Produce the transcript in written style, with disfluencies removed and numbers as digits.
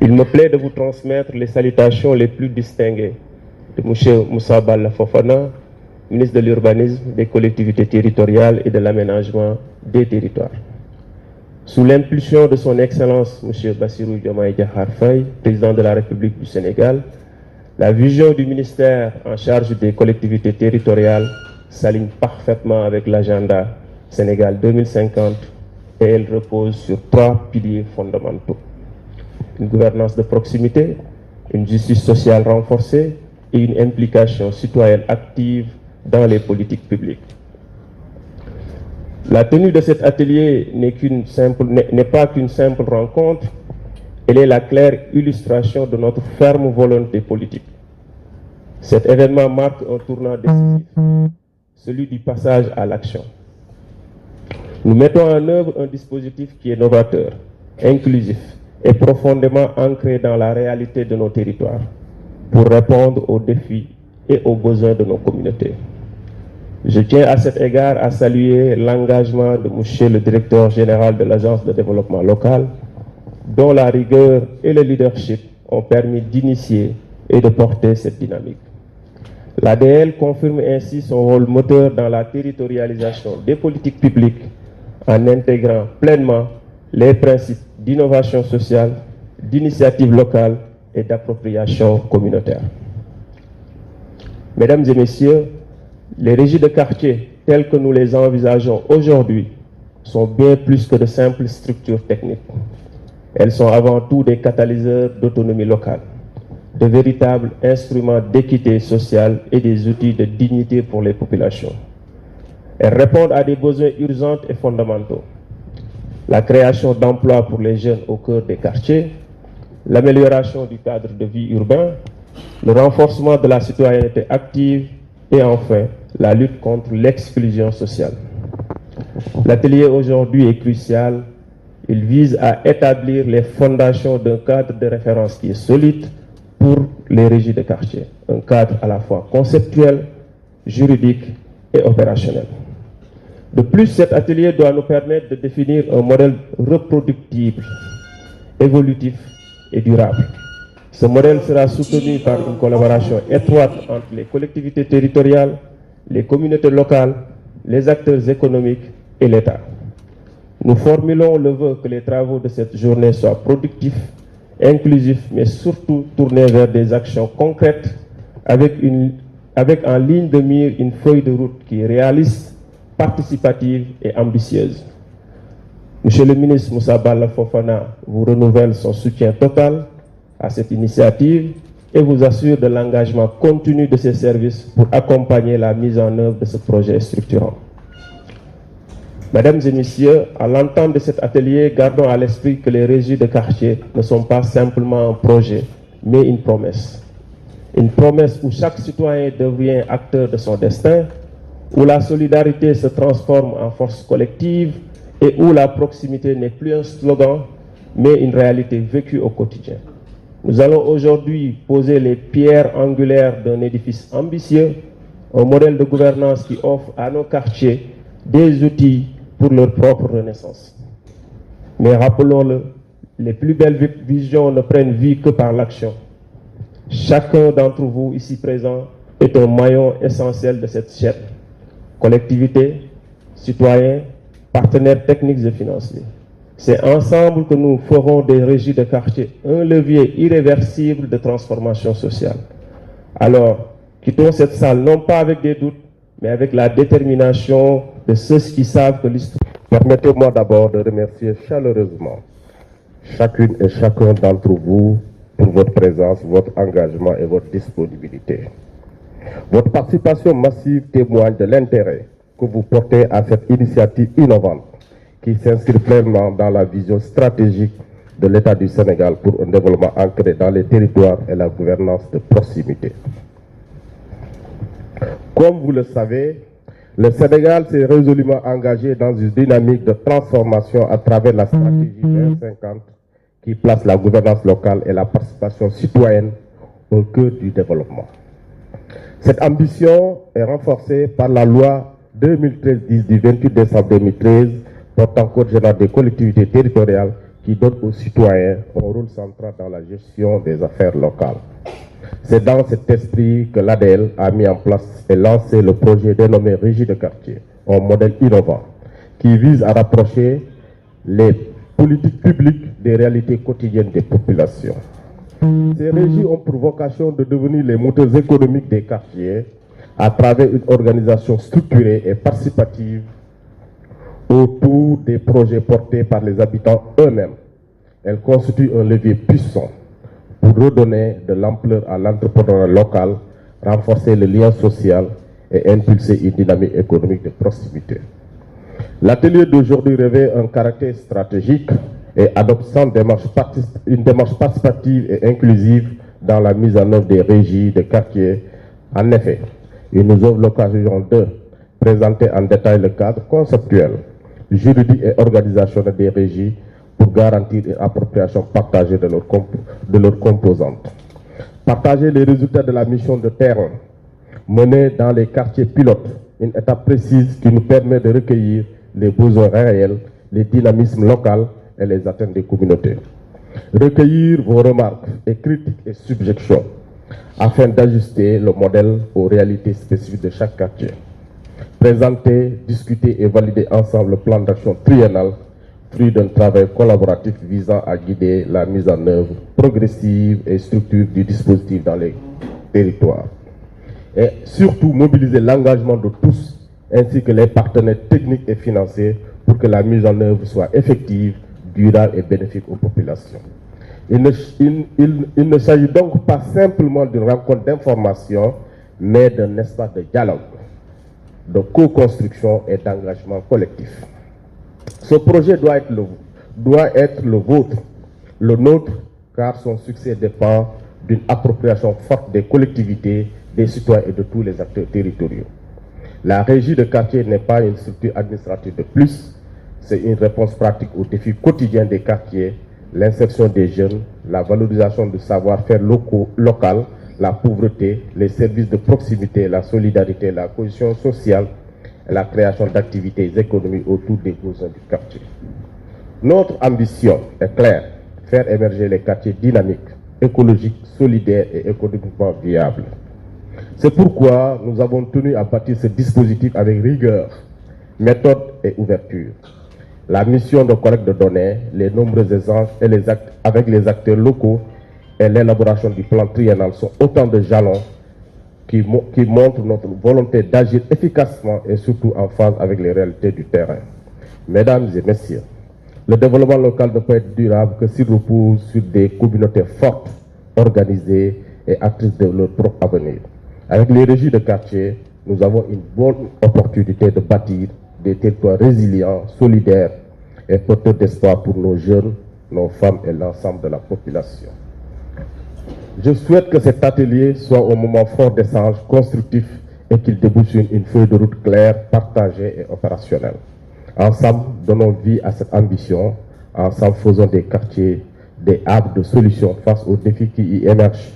Il me plaît de vous transmettre les salutations les plus distinguées de M. Moussa Balla Fofana, ministre de l'Urbanisme, des collectivités territoriales et de l'aménagement des territoires. Sous l'impulsion de son Excellence M. Bassirou Diomaye Diakhar Faye, président de la République du Sénégal, la vision du ministère en charge des collectivités territoriales s'aligne parfaitement avec l'agenda Sénégal 2050 et elle repose sur 3 piliers fondamentaux. Une gouvernance de proximité, une justice sociale renforcée et une implication citoyenne active dans les politiques publiques. La tenue de cet atelier n'est pas qu'une simple rencontre, elle est la claire illustration de notre ferme volonté politique. Cet événement marque un tournant décisif, celui du passage à l'action. Nous mettons en œuvre un dispositif qui est novateur, inclusif et profondément ancré dans la réalité de nos territoires pour répondre aux défis et aux besoins de nos communautés. Je tiens à cet égard à saluer l'engagement de M. le directeur général de l'Agence de développement local, dont la rigueur et le leadership ont permis d'initier et de porter cette dynamique. L'ADL confirme ainsi son rôle moteur dans la territorialisation des politiques publiques en intégrant pleinement les principes d'innovation sociale, d'initiative locale et d'appropriation communautaire. Mesdames et messieurs, les régies de quartier telles que nous les envisageons aujourd'hui sont bien plus que de simples structures techniques. Elles sont avant tout des catalyseurs d'autonomie locale, de véritables instruments d'équité sociale et des outils de dignité pour les populations. Elles répondent à des besoins urgents et fondamentaux. La création d'emplois pour les jeunes au cœur des quartiers, l'amélioration du cadre de vie urbain, le renforcement de la citoyenneté active et enfin la lutte contre l'exclusion sociale. L'atelier aujourd'hui est crucial. Il vise à établir les fondations d'un cadre de référence qui est solide pour les régies de quartier. Un cadre à la fois conceptuel, juridique et opérationnel. De plus, cet atelier doit nous permettre de définir un modèle reproductible, évolutif et durable. Ce modèle sera soutenu par une collaboration étroite entre les collectivités territoriales, les communautés locales, les acteurs économiques et l'État. Nous formulons le vœu que les travaux de cette journée soient productifs, inclusifs, mais surtout tournés vers des actions concrètes avec en ligne de mire une feuille de route qui est réaliste, participative et ambitieuse. Monsieur le ministre Moussa Balla Fofana vous renouvelle son soutien total à cette initiative et vous assure de l'engagement continu de ses services pour accompagner la mise en œuvre de ce projet structurant. Mesdames et messieurs, à l'entente de cet atelier, gardons à l'esprit que les régies de quartier ne sont pas simplement un projet, mais une promesse. Une promesse où chaque citoyen devient acteur de son destin, où la solidarité se transforme en force collective et où la proximité n'est plus un slogan, mais une réalité vécue au quotidien. Nous allons aujourd'hui poser les pierres angulaires d'un édifice ambitieux, un modèle de gouvernance qui offre à nos quartiers des outils pour leur propre renaissance. Mais rappelons-le, les plus belles visions ne prennent vie que par l'action. Chacun d'entre vous ici présent est un maillon essentiel de cette chaîne. Collectivités, citoyens, partenaires techniques et financiers. C'est ensemble que nous ferons des régies de quartier un levier irréversible de transformation sociale. Alors, quittons cette salle non pas avec des doutes, mais avec la détermination de ceux qui savent que l'histoire... Permettez-moi d'abord de remercier chaleureusement chacune et chacun d'entre vous pour votre présence, votre engagement et votre disponibilité. Votre participation massive témoigne de l'intérêt que vous portez à cette initiative innovante qui s'inscrit pleinement dans la vision stratégique de l'État du Sénégal pour un développement ancré dans les territoires et la gouvernance de proximité. Comme vous le savez, le Sénégal s'est résolument engagé dans une dynamique de transformation à travers la stratégie 2050 qui place la gouvernance locale et la participation citoyenne au cœur du développement. Cette ambition est renforcée par la loi 2013-10 du 28 décembre 2013 portant code général des collectivités territoriales qui donne aux citoyens un rôle central dans la gestion des affaires locales. C'est dans cet esprit que l'ADL a mis en place et lancé le projet dénommé Régie de quartier, un modèle innovant qui vise à rapprocher les politiques publiques des réalités quotidiennes des populations. Ces régies ont pour vocation de devenir les moteurs économiques des quartiers à travers une organisation structurée et participative autour des projets portés par les habitants eux-mêmes. Elles constituent un levier puissant pour redonner de l'ampleur à l'entrepreneuriat local, renforcer le lien social et impulser une dynamique économique de proximité. L'atelier d'aujourd'hui revêt un caractère stratégique et adoptant une démarche participative et inclusive dans la mise en œuvre des régies de quartier. En effet, il nous offre l'occasion de présenter en détail le cadre conceptuel, juridique et organisationnel des régies pour garantir une appropriation partagée de leurs composantes. Partager les résultats de la mission de terrain menée dans les quartiers pilotes, une étape précise qui nous permet de recueillir les besoins réels, les dynamismes locaux et les attentes des communautés. Recueillir vos remarques et critiques et subjections afin d'ajuster le modèle aux réalités spécifiques de chaque quartier. Présenter, discuter et valider ensemble le plan d'action triennal, fruit d'un travail collaboratif visant à guider la mise en œuvre progressive et structure du dispositif dans les territoires. Et surtout mobiliser l'engagement de tous ainsi que les partenaires techniques et financiers pour que la mise en œuvre soit effective, durable et bénéfique aux populations. Il ne s'agit donc pas simplement d'une rencontre d'information, mais d'un espace de dialogue, de co-construction et d'engagement collectif. Ce projet doit être le vôtre, le nôtre, car son succès dépend d'une appropriation forte des collectivités, des citoyens et de tous les acteurs territoriaux. La régie de quartier n'est pas une structure administrative de plus, c'est une réponse pratique aux défis quotidiens des quartiers, l'insertion des jeunes, la valorisation du savoir-faire local, la pauvreté, les services de proximité, la solidarité, la cohésion sociale et la création d'activités économiques autour des besoins du quartier. Notre ambition est claire, faire émerger les quartiers dynamiques, écologiques, solidaires et économiquement viables. C'est pourquoi nous avons tenu à bâtir ce dispositif avec rigueur, méthode et ouverture. La mission de collecte de données, les nombreux échanges avec les acteurs locaux et l'élaboration du plan triennal sont autant de jalons qui montrent notre volonté d'agir efficacement et surtout en phase avec les réalités du terrain. Mesdames et messieurs, le développement local ne peut être durable que s'il repose sur des communautés fortes, organisées et actrices de leur propre avenir. Avec les régies de quartier, nous avons une bonne opportunité de bâtir des territoires résilients, solidaires et porteurs d'espoir pour nos jeunes, nos femmes et l'ensemble de la population. Je souhaite que cet atelier soit un moment fort d'échange constructif et qu'il débouche sur une feuille de route claire, partagée et opérationnelle. Ensemble, donnons vie à cette ambition. Ensemble, faisons des quartiers des havres de solutions face aux défis qui y émergent.